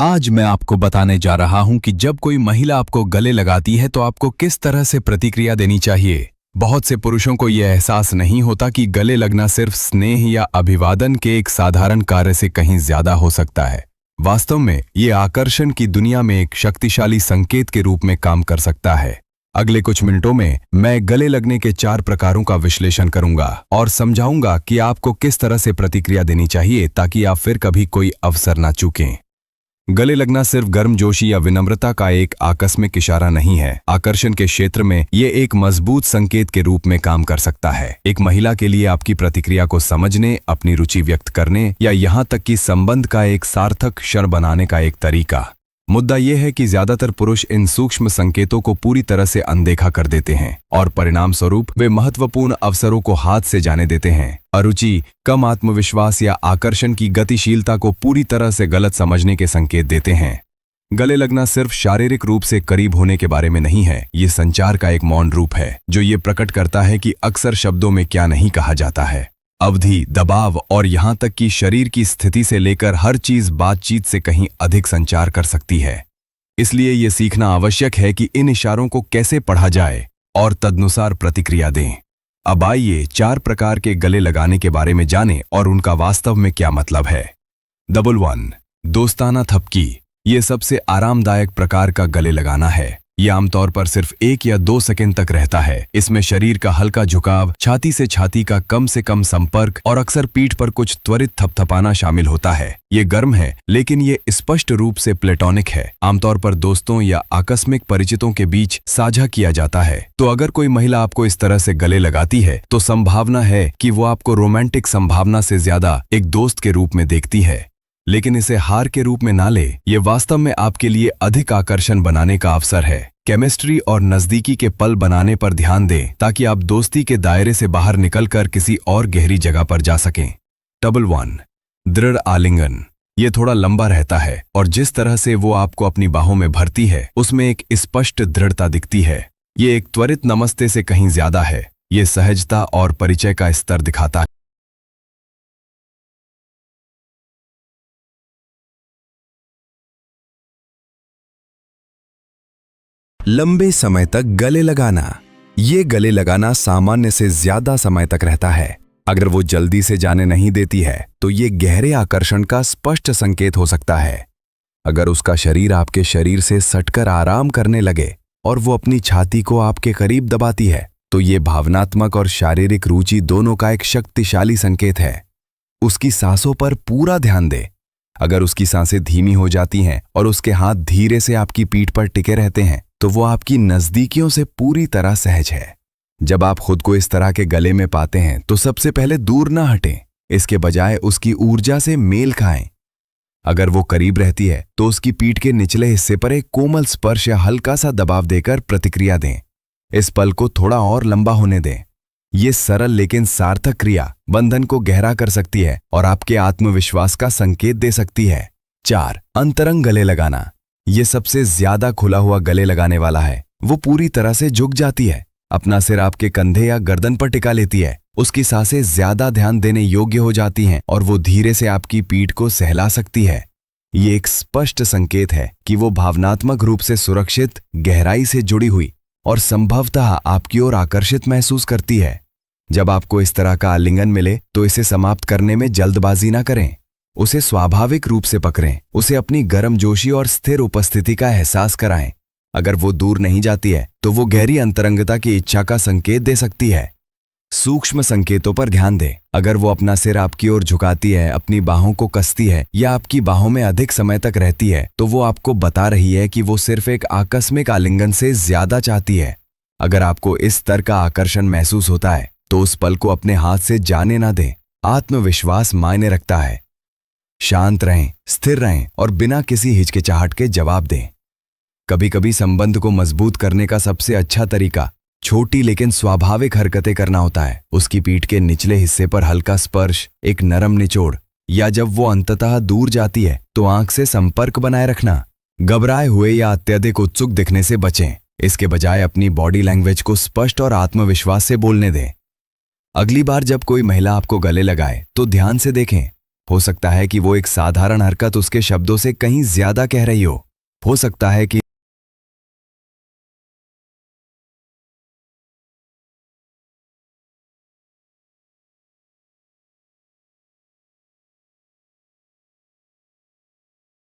आज मैं आपको बताने जा रहा हूं कि जब कोई महिला आपको गले लगाती है तो आपको किस तरह से प्रतिक्रिया देनी चाहिए। बहुत से पुरुषों को यह एहसास नहीं होता कि गले लगना सिर्फ स्नेह या अभिवादन के एक साधारण कार्य से कहीं ज्यादा हो सकता है। वास्तव में ये आकर्षण की दुनिया में एक शक्तिशाली संकेत के रूप में काम कर सकता है। अगले कुछ मिनटों में मैं गले लगने के 4 प्रकारों का विश्लेषण करूंगा और समझाऊंगा कि आपको किस तरह से प्रतिक्रिया देनी चाहिए ताकि आप फिर कभी कोई अवसर ना चूकें। गले लगना सिर्फ गर्मजोशी या विनम्रता का एक आकस्मिक इशारा नहीं है। आकर्षण के क्षेत्र में ये एक मजबूत संकेत के रूप में काम कर सकता है। एक महिला के लिए आपकी प्रतिक्रिया को समझने, अपनी रुचि व्यक्त करने या यहाँ तक कि संबंध का एक सार्थक क्षण बनाने का एक तरीका। मुद्दा यह है कि ज्यादातर पुरुष इन सूक्ष्म संकेतों को पूरी तरह से अनदेखा कर देते हैं और परिणाम स्वरूप वे महत्वपूर्ण अवसरों को हाथ से जाने देते हैं। अरुचि, कम आत्मविश्वास या आकर्षण की गतिशीलता को पूरी तरह से गलत समझने के संकेत देते हैं। गले लगना सिर्फ शारीरिक रूप से करीब होने के बारे में नहीं है, ये संचार का एक मौन रूप है जो ये प्रकट करता है कि अक्सर शब्दों में क्या नहीं कहा जाता है। अवधि, दबाव और यहाँ तक कि शरीर की स्थिति से लेकर हर चीज बातचीत से कहीं अधिक संचार कर सकती है। इसलिए ये सीखना आवश्यक है कि इन इशारों को कैसे पढ़ा जाए और तदनुसार प्रतिक्रिया दें। अब आइए 4 प्रकार के गले लगाने के बारे में जानें और उनका वास्तव में क्या मतलब है। 1. दोस्ताना थपकी। ये सबसे आरामदायक प्रकार का गले लगाना है। ये आमतौर पर सिर्फ 1 या 2 सेकंड तक रहता है। इसमें शरीर का हल्का झुकाव, छाती से छाती का कम से कम संपर्क और अक्सर पीठ पर कुछ त्वरित थपथपाना शामिल होता है। ये गर्म है, लेकिन ये स्पष्ट रूप से प्लेटोनिक है। आमतौर पर दोस्तों या आकस्मिक परिचितों के बीच साझा किया जाता है। तो अगर कोई महिला आपको इस तरह से गले लगाती है तो संभावना है कि वो आपको रोमांटिक संभावना से ज्यादा एक दोस्त के रूप में देखती है। लेकिन इसे हार के रूप में ना ले, ये वास्तव में आपके लिए अधिक आकर्षण बनाने का अवसर है। केमिस्ट्री और नजदीकी के पल बनाने पर ध्यान दें ताकि आप दोस्ती के दायरे से बाहर निकलकर किसी और गहरी जगह पर जा सकें। 1. दृढ़ आलिंगन। ये थोड़ा लंबा रहता है और जिस तरह से वो आपको अपनी बाहों में भरती है उसमें एक स्पष्ट दृढ़ता दिखती है। ये एक त्वरित नमस्ते से कहीं ज्यादा है। ये सहजता और परिचय का स्तर दिखाता है। लंबे समय तक गले लगाना। ये गले लगाना सामान्य से ज्यादा समय तक रहता है। अगर वो जल्दी से जाने नहीं देती है तो ये गहरे आकर्षण का स्पष्ट संकेत हो सकता है। अगर उसका शरीर आपके शरीर से सटकर आराम करने लगे और वो अपनी छाती को आपके करीब दबाती है तो ये भावनात्मक और शारीरिक रुचि दोनों का एक शक्तिशाली संकेत है। उसकी सांसों पर पूरा ध्यान दे। अगर उसकी सांसें धीमी हो जाती हैं और उसके हाथ धीरे से आपकी पीठ पर टिके रहते हैं तो वो आपकी नजदीकियों से पूरी तरह सहज है। जब आप खुद को इस तरह के गले में पाते हैं तो सबसे पहले दूर ना हटें, इसके बजाय उसकी ऊर्जा से मेल खाएं। अगर वो करीब रहती है तो उसकी पीठ के निचले हिस्से पर एक कोमल स्पर्श या हल्का सा दबाव देकर प्रतिक्रिया दें। इस पल को थोड़ा और लंबा होने दें। ये सरल लेकिन सार्थक क्रिया बंधन को गहरा कर सकती है और आपके आत्मविश्वास का संकेत दे सकती है। 4. अंतरंग गले लगाना। ये सबसे ज्यादा खुला हुआ गले लगाने वाला है। वो पूरी तरह से झुक जाती है, अपना सिर आपके कंधे या गर्दन पर टिका लेती है। उसकी सांसें ज्यादा ध्यान देने योग्य हो जाती हैं और वो धीरे से आपकी पीठ को सहला सकती है। ये एक स्पष्ट संकेत है कि वो भावनात्मक रूप से सुरक्षित, गहराई से जुड़ी हुई और संभवतः आपकी ओर आकर्षित महसूस करती है। जब आपको इस तरह का आलिंगन मिले तो इसे समाप्त करने में जल्दबाजी ना करें। उसे स्वाभाविक रूप से पकड़ें। उसे अपनी गर्मजोशी और स्थिर उपस्थिति का एहसास कराएं। अगर वो दूर नहीं जाती है तो वो गहरी अंतरंगता की इच्छा का संकेत दे सकती है। सूक्ष्म संकेतों पर ध्यान दें। अगर वो अपना सिर आपकी ओर झुकाती है, अपनी बाहों को कसती है या आपकी बाहों में अधिक समय तक रहती है तो वो आपको बता रही है कि वो सिर्फ एक आकस्मिक आलिंगन से ज्यादा चाहती है। अगर आपको इस स्तर का आकर्षण महसूस होता है तो उस पल को अपने हाथ से जाने ना दें। आत्मविश्वास मायने रखता है। शांत रहें, स्थिर रहें और बिना किसी हिचकिचाहट के जवाब दें। कभी कभी संबंध को मजबूत करने का सबसे अच्छा तरीका छोटी लेकिन स्वाभाविक हरकतें करना होता है। उसकी पीठ के निचले हिस्से पर हल्का स्पर्श, एक नरम निचोड़ या जब वो अंततः दूर जाती है तो आंख से संपर्क बनाए रखना। घबराए हुए या अत्यधिक उत्सुक दिखने से बचें। इसके बजाय अपनी बॉडी लैंग्वेज को स्पष्ट और आत्मविश्वास से बोलने दें। अगली बार जब कोई महिला आपको गले लगाए तो ध्यान से देखें। हो सकता है कि वो एक साधारण हरकत उसके शब्दों से कहीं ज्यादा कह रही हो सकता है कि